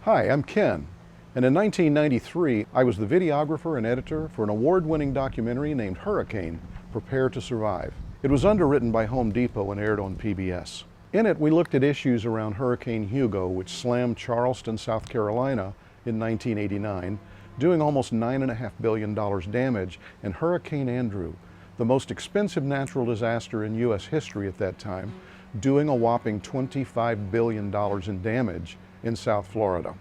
Hi, I'm Ken, and in 1993 I was the videographer and editor for an award-winning documentary named Hurricane: Prepare to Survive. It was underwritten by Home Depot and aired on PBS. In it, we looked at issues around Hurricane Hugo, which slammed Charleston, South Carolina in 1989, doing almost $9.5 billion damage, and Hurricane Andrew, the most expensive natural disaster in U.S. history at that time, doing a whopping $25 billion in damage in South Florida.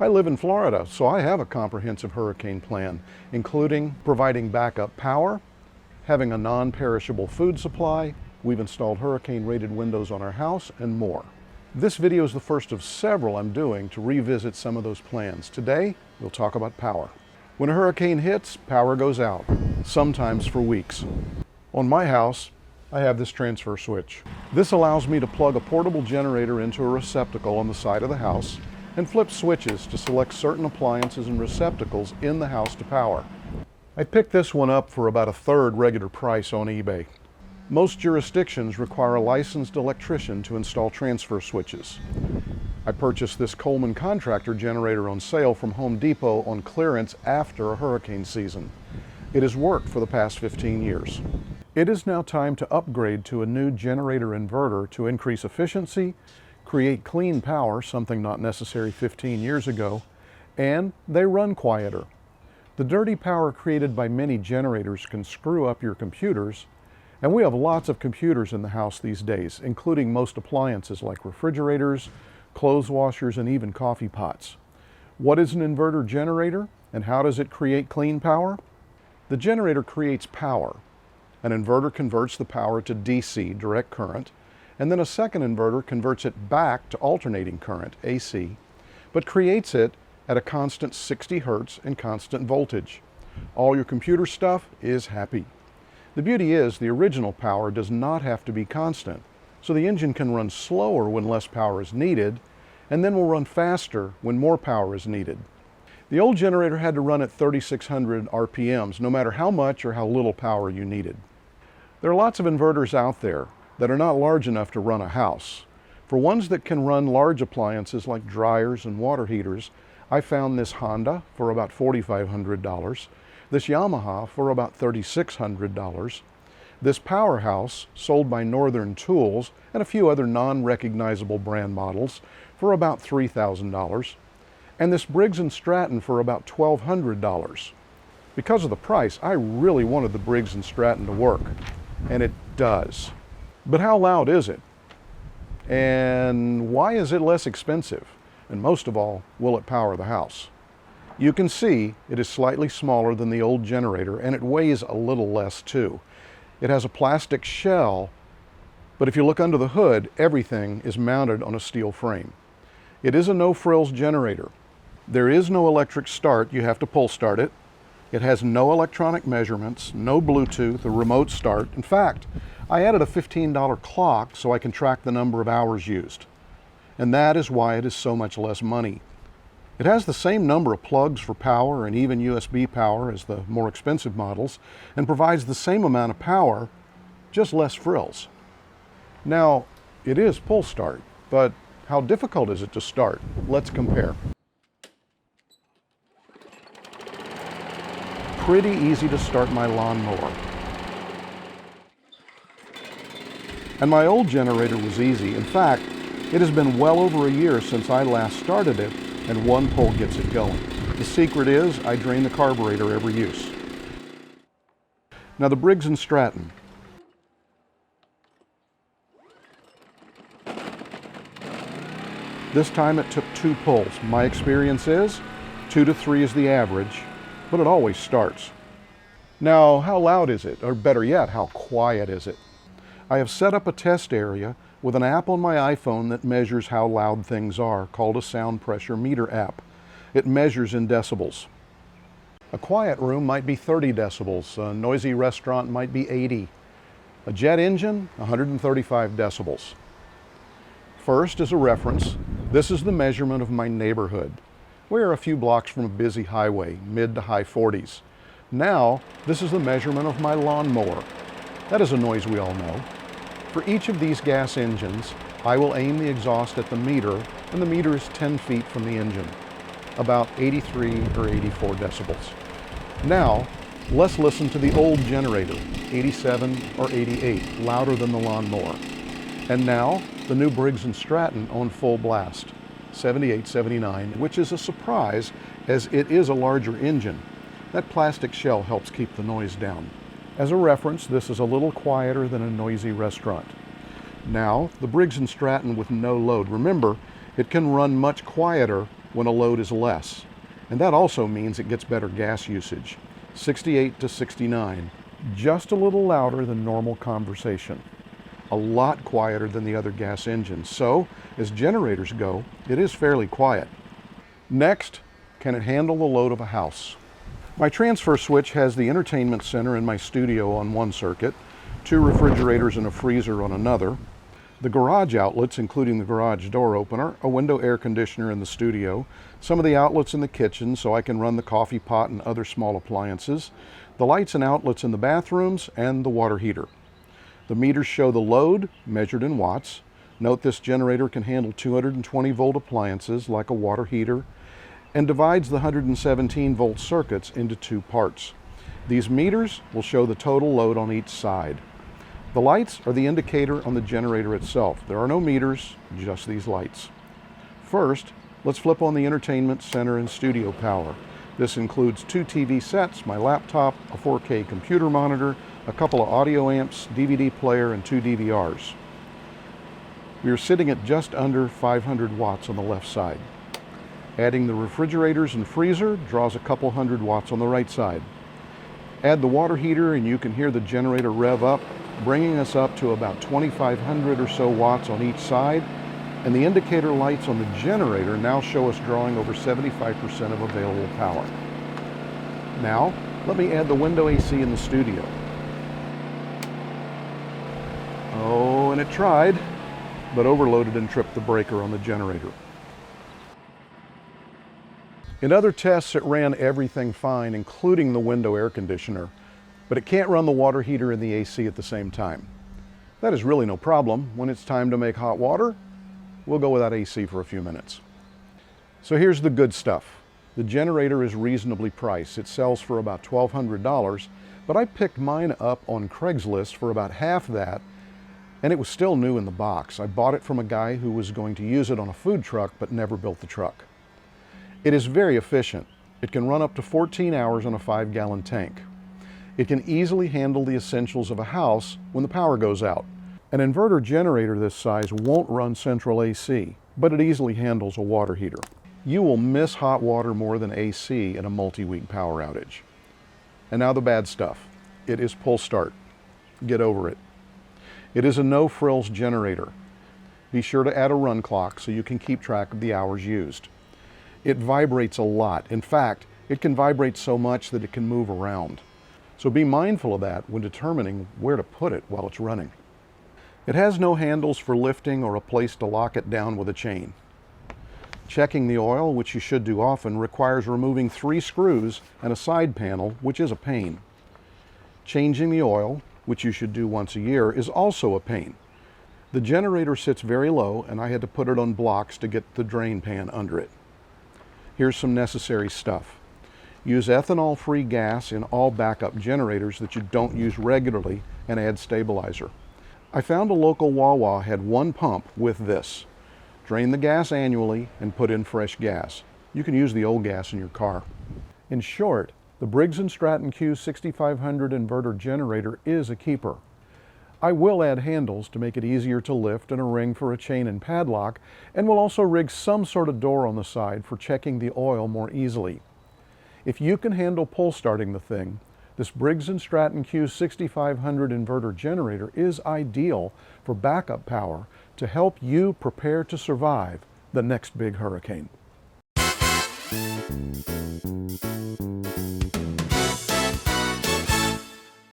I live in Florida, so I have a comprehensive hurricane plan, including providing backup power, having a non-perishable food supply, we've installed hurricane-rated windows on our house, and more. This video is the first of several I'm doing to revisit some of those plans. Today, we'll talk about power. When a hurricane hits, power goes out, sometimes for weeks. On my house, I have this transfer switch. This allows me to plug a portable generator into a receptacle on the side of the house and flip switches to select certain appliances and receptacles in the house to power. I picked this one up for about a third regular price on eBay. Most jurisdictions require a licensed electrician to install transfer switches. I purchased this Coleman contractor generator on sale from Home Depot on clearance after a hurricane season. It has worked for the past 15 years. It is now time to upgrade to a new generator inverter to increase efficiency, create clean power, something not necessary 15 years ago, and they run quieter. The dirty power created by many generators can screw up your computers, and we have lots of computers in the house these days, including most appliances like refrigerators, clothes washers, and even coffee pots. What is an inverter generator, and how does it create clean power? The generator creates power. An inverter converts the power to DC, direct current, and then a second inverter converts it back to alternating current, AC, but creates it at a constant 60 Hertz and constant voltage. All your computer stuff is happy. The beauty is the original power does not have to be constant, so the engine can run slower when less power is needed, and then will run faster when more power is needed. The old generator had to run at 3,600 RPMs, no matter how much or how little power you needed. There are lots of inverters out there that are not large enough to run a house. For ones that can run large appliances like dryers and water heaters, I found this Honda for about $4,500, this Yamaha for about $3,600, this PowerHouse sold by Northern Tools and a few other non-recognizable brand models for about $3,000, and this Briggs Stratton for about $1,200. Because of the price, I really wanted the Briggs Stratton to work, and it does. But how loud is it? And why is it less expensive? And most of all, will it power the house? You can see it is slightly smaller than the old generator, and it weighs a little less too. It has a plastic shell, but if you look under the hood, everything is mounted on a steel frame. It is a no-frills generator. There is no electric start, you have to pull start it. It has no electronic measurements, no Bluetooth, a remote start. In fact, I added a $15 clock so I can track the number of hours used. And that is why it is so much less money. It has the same number of plugs for power and even USB power as the more expensive models, and provides the same amount of power, just less frills. Now, it is pull start, but how difficult is it to start? Let's compare. Pretty easy to start my lawnmower. And my old generator was easy. In fact, it has been well over a year since I last started it, and one pull gets it going. The secret is I drain the carburetor every use. Now the Briggs Stratton. This time it took 2 pulls. My experience is 2 to 3 is the average, but it always starts. Now, how loud is it? Or better yet, how quiet is it? I have set up a test area with an app on my iPhone that measures how loud things are, called a sound pressure meter app. It measures in decibels. A quiet room might be 30 decibels, a noisy restaurant might be 80. A jet engine, 135 decibels. First, as a reference, this is the measurement of my neighborhood. We are a few blocks from a busy highway, mid to high 40s. Now, this is the measurement of my lawnmower. That is a noise we all know. For each of these gas engines, I will aim the exhaust at the meter, and the meter is 10 feet from the engine, about 83 or 84 decibels. Now, let's listen to the old generator, 87 or 88, louder than the lawnmower. And now, the new Briggs Stratton on full blast, 78, 79, which is a surprise as it is a larger engine. That plastic shell helps keep the noise down. As a reference, this is a little quieter than a noisy restaurant. Now, the Briggs Stratton with no load. Remember, it can run much quieter when a load is less. And that also means it gets better gas usage. 68 to 69, just a little louder than normal conversation. A lot quieter than the other gas engines. So, as generators go, it is fairly quiet. Next, can it handle the load of a house? My transfer switch has the entertainment center in my studio on one circuit, 2 refrigerators and a freezer on another, the garage outlets, including the garage door opener, a window air conditioner in the studio, some of the outlets in the kitchen so I can run the coffee pot and other small appliances, the lights and outlets in the bathrooms, and the water heater. The meters show the load, measured in watts. Note this generator can handle 220 volt appliances like a water heater, and divides the 117 volt circuits into 2 parts. These meters will show the total load on each side. The lights are the indicator on the generator itself. There are no meters, just these lights. First, let's flip on the entertainment center and studio power. This includes 2 TV sets, my laptop, a 4K computer monitor, a couple of audio amps, DVD player, and 2 DVRs. We are sitting at just under 500 watts on the left side. Adding the refrigerators and freezer draws a couple hundred watts on the right side. Add the water heater and you can hear the generator rev up, bringing us up to about 2,500 or so watts on each side, and the indicator lights on the generator now show us drawing over 75% of available power. Now, let me add the window AC in the studio. Oh, and it tried, but overloaded and tripped the breaker on the generator. In other tests, it ran everything fine, including the window air conditioner, but it can't run the water heater and the AC at the same time. That is really no problem. When it's time to make hot water, we'll go without AC for a few minutes. So here's the good stuff. The generator is reasonably priced. It sells for about $1,200, but I picked mine up on Craigslist for about half that, and it was still new in the box. I bought it from a guy who was going to use it on a food truck, but never built the truck. It is very efficient. It can run up to 14 hours on a 5-gallon tank. It can easily handle the essentials of a house when the power goes out. An inverter generator this size won't run central AC, but it easily handles a water heater. You will miss hot water more than AC in a multi-week power outage. And now the bad stuff. It is pull start. Get over it. It is a no-frills generator. Be sure to add a run clock so you can keep track of the hours used. It vibrates a lot. In fact, it can vibrate so much that it can move around. So be mindful of that when determining where to put it while it's running. It has no handles for lifting or a place to lock it down with a chain. Checking the oil, which you should do often, requires removing 3 screws and a side panel, which is a pain. Changing the oil, which you should do once a year, is also a pain. The generator sits very low and I had to put it on blocks to get the drain pan under it. Here's some necessary stuff. Use ethanol-free gas in all backup generators that you don't use regularly and add stabilizer. I found a local Wawa had 1 pump with this. Drain the gas annually and put in fresh gas. You can use the old gas in your car. In short, the Briggs Stratton Q6500 inverter generator is a keeper. I will add handles to make it easier to lift and a ring for a chain and padlock, and will also rig some sort of door on the side for checking the oil more easily. If you can handle pull starting the thing, this Briggs Stratton Q6500 inverter generator is ideal for backup power to help you prepare to survive the next big hurricane.